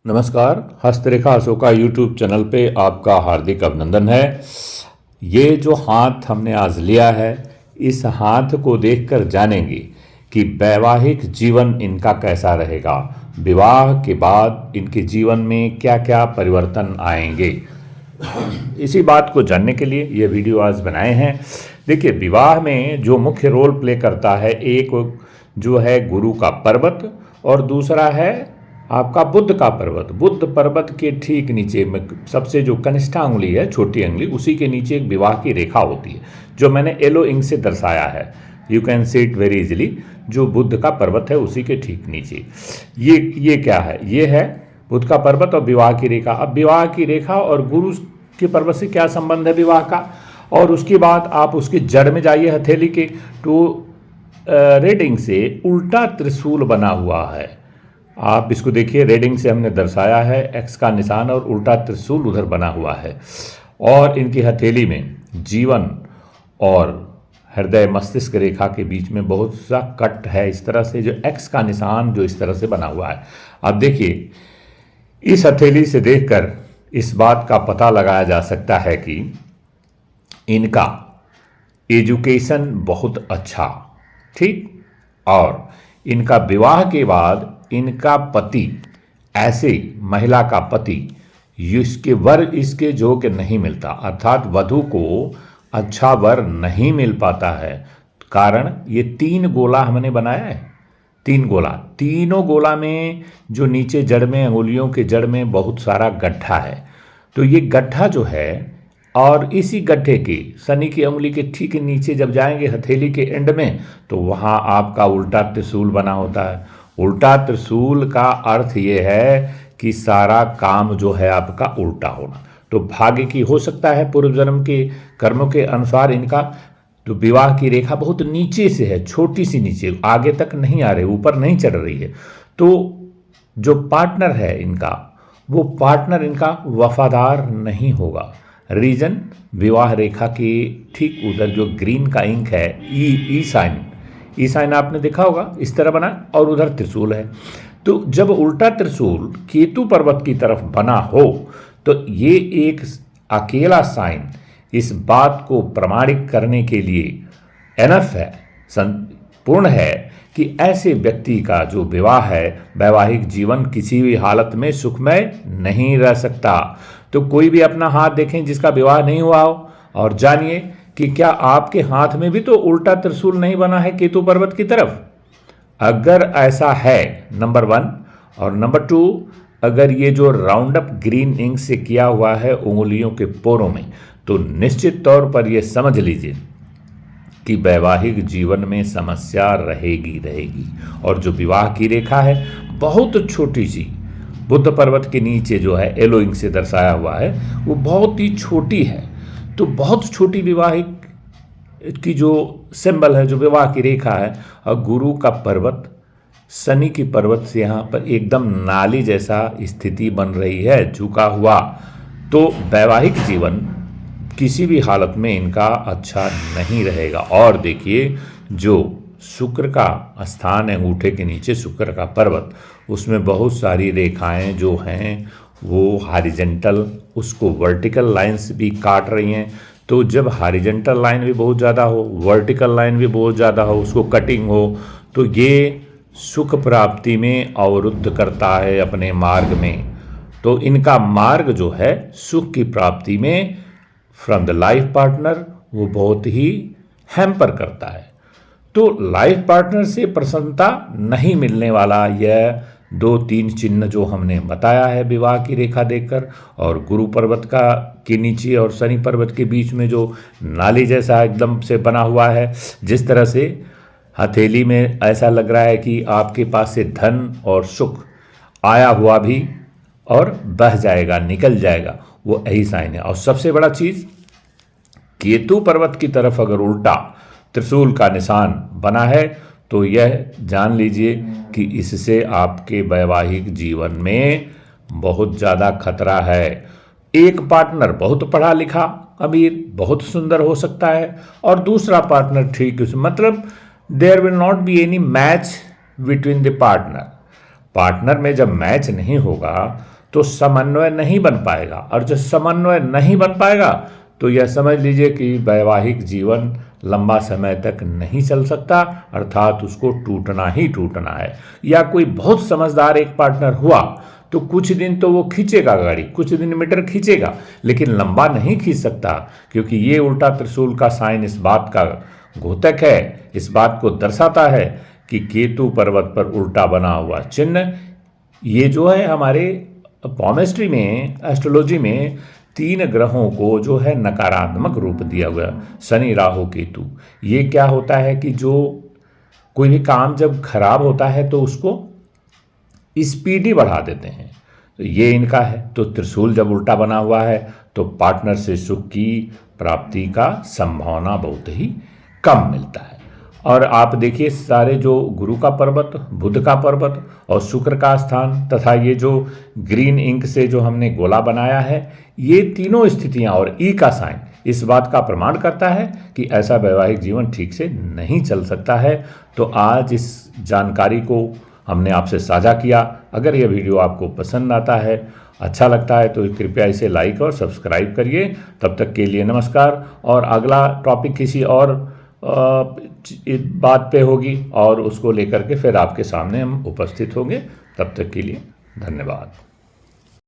नमस्कार। हस्तरेखा Ashoka YouTube channel पे आपका हार्दिक अभिनंदन है। ये जो हाथ हमने आज लिया है, इस हाथ को देखकर जानेंगे कि वैवाहिक जीवन इनका कैसा रहेगा, विवाह के बाद इनके जीवन में क्या क्या परिवर्तन आएंगे। इसी बात को जानने के लिए ये वीडियो आज बनाए हैं। देखिए, विवाह में जो मुख्य रोल प्ले करता है, एक जो है गुरु का पर्वत और दूसरा है आपका बुध का पर्वत। बुध पर्वत के ठीक नीचे में सबसे जो कनिष्ठा उंगली है, छोटी उंगली, उसी के नीचे एक विवाह की रेखा होती है, जो मैंने येलो इंक से दर्शाया है। You can see it very easily. जो बुध का पर्वत है उसी के ठीक नीचे ये क्या है? ये है बुध का पर्वत और विवाह की रेखा। अब विवाह की रेखा और गुरु के पर्वत से क्या संबंध है विवाह का? और उसके बाद आप उसकी जड़ में जाइए, हथेली के, तो रेड इंक से उल्टा त्रिशूल बना हुआ है। आप इसको देखिए, रेडिंग से हमने दर्शाया है एक्स का निशान और उल्टा त्रिशूल उधर बना हुआ है। और इनकी हथेली में जीवन और हृदय मस्तिष्क रेखा के बीच में बहुत सा कट है, इस तरह से जो एक्स का निशान जो इस तरह से बना हुआ है। अब देखिए, इस हथेली से देखकर इस बात का पता लगाया जा सकता है कि इनका एजुकेशन बहुत अच्छा, ठीक, और इनका विवाह के बाद इनका पति, ऐसे महिला का पति, इसके वर इसके योग्य नहीं मिलता, अर्थात वधु को अच्छा वर नहीं मिल पाता है। कारण ये 3 गोला हमने बनाया है, 3 गोला, तीनों गोला में जो नीचे जड़ में, अंगुलियों के जड़ में बहुत सारा गड्ढा है। तो ये गड्ढा जो है, और इसी गड्ढे के शनि की उंगली के ठीक नीचे जब जाएंगे हथेली के एंड में, तो वहाँ आपका उल्टा त्रिशूल बना होता है। उल्टा त्रिशूल का अर्थ ये है कि सारा काम जो है आपका उल्टा होना। तो भाग्य की हो सकता है पूर्व जन्म के कर्मों के अनुसार इनका तो विवाह की रेखा बहुत नीचे से है, छोटी सी नीचे, आगे तक नहीं आ रही, ऊपर नहीं चढ़ रही है। तो जो पार्टनर है इनका, वो पार्टनर इनका वफादार नहीं होगा। रीजन, विवाह रेखा के ठीक उधर जो ग्रीन का इंक है, ई साइन आपने देखा होगा, इस तरह बना, और उधर त्रिशूल है। तो जब उल्टा त्रिशूल केतु पर्वत की तरफ बना हो, तो ये एक अकेला साइन इस बात को प्रमाणित करने के लिए एनफ है, पूर्ण है, कि ऐसे व्यक्ति का जो विवाह है, वैवाहिक जीवन किसी भी हालत में सुखमय नहीं रह सकता। तो कोई भी अपना हाथ देखें जिसका विवाह नहीं हुआ हो, और जानिए कि क्या आपके हाथ में भी तो उल्टा त्रिशूल नहीं बना है केतु पर्वत की तरफ। अगर ऐसा है, नंबर 1, और नंबर 2, अगर ये जो राउंड अप ग्रीन इंक से किया हुआ है उंगलियों के पोरों में, तो निश्चित तौर पर यह समझ लीजिए कि वैवाहिक जीवन में समस्या रहेगी। और जो विवाह की रेखा है बहुत छोटी सी, बुध पर्वत के नीचे जो है येलो इंक से दर्शाया हुआ है, वो बहुत ही छोटी है। तो बहुत छोटी विवाहिक की जो सिंबल है, जो विवाह की रेखा है, और गुरु का पर्वत शनि की पर्वत से यहाँ पर एकदम नाली जैसा स्थिति बन रही है, झुका हुआ। तो वैवाहिक जीवन किसी भी हालत में इनका अच्छा नहीं रहेगा। और देखिए, जो शुक्र का स्थान है, अंगूठे के नीचे शुक्र का पर्वत, उसमें बहुत सारी रेखाएं जो हैं वो हॉरिजॉन्टल, उसको वर्टिकल लाइंस भी काट रही हैं। तो जब हॉरिजॉन्टल लाइन भी बहुत ज़्यादा हो, वर्टिकल लाइन भी बहुत ज़्यादा हो, उसको कटिंग हो, तो ये सुख प्राप्ति में अवरुद्ध करता है अपने मार्ग में। तो इनका मार्ग जो है सुख की प्राप्ति में फ्रॉम द लाइफ पार्टनर, वो बहुत ही हैम्पर करता है। तो लाइफ पार्टनर से प्रसन्नता नहीं मिलने वाला यह 2-3 चिन्ह जो हमने बताया है विवाह की रेखा देखकर, और गुरु पर्वत का के नीचे और शनि पर्वत के बीच में जो नाली जैसा एकदम से बना हुआ है, जिस तरह से हथेली में ऐसा लग रहा है कि आपके पास से धन और सुख आया हुआ भी और बह जाएगा, निकल जाएगा, वो यही साइन है। और सबसे बड़ा चीज़, केतु पर्वत की तरफ अगर उल्टा त्रिशूल का निशान बना है, तो यह जान लीजिए कि इससे आपके वैवाहिक जीवन में बहुत ज़्यादा खतरा है। एक पार्टनर बहुत पढ़ा लिखा, अमीर, बहुत सुंदर हो सकता है, और दूसरा पार्टनर ठीक, मतलब there will not be any match between the partner. Partner में जब मैच नहीं होगा तो समन्वय नहीं बन पाएगा, और जब समन्वय नहीं बन पाएगा तो यह समझ लीजिए कि वैवाहिक जीवन लंबा समय तक नहीं चल सकता, अर्थात उसको टूटना ही टूटना है। या कोई बहुत समझदार एक पार्टनर हुआ तो कुछ दिन तो वो खींचेगा गाड़ी, कुछ दिन मीटर खींचेगा, लेकिन लंबा नहीं खींच सकता, क्योंकि ये उल्टा त्रिशूल का साइन इस बात का घोतक है, इस बात को दर्शाता है कि केतु पर्वत पर उल्टा बना हुआ चिन्ह, ये जो है हमारे पॉमेस्ट्री में, एस्ट्रोलॉजी में 3 ग्रहों को जो है नकारात्मक रूप दिया हुआ, शनि राहु केतु। ये क्या होता है कि जो कोई भी काम जब खराब होता है तो उसको स्पीडी बढ़ा देते हैं, तो ये इनका है। तो त्रिशूल जब उल्टा बना हुआ है तो पार्टनर से सुख की प्राप्ति का संभावना बहुत ही कम मिलता है। और आप देखिए सारे जो गुरु का पर्वत, बुध का पर्वत और शुक्र का स्थान तथा ये जो ग्रीन इंक से जो हमने गोला बनाया है, ये तीनों स्थितियां और ई का साइन इस बात का प्रमाण करता है कि ऐसा वैवाहिक जीवन ठीक से नहीं चल सकता है। तो आज इस जानकारी को हमने आपसे साझा किया। अगर यह वीडियो आपको पसंद आता है, अच्छा लगता है, तो कृपया इसे लाइक और सब्सक्राइब करिए। तब तक के लिए नमस्कार। और अगला टॉपिक किसी और बात पे होगी और उसको लेकर के फिर आपके सामने हम उपस्थित होंगे। तब तक के लिए धन्यवाद।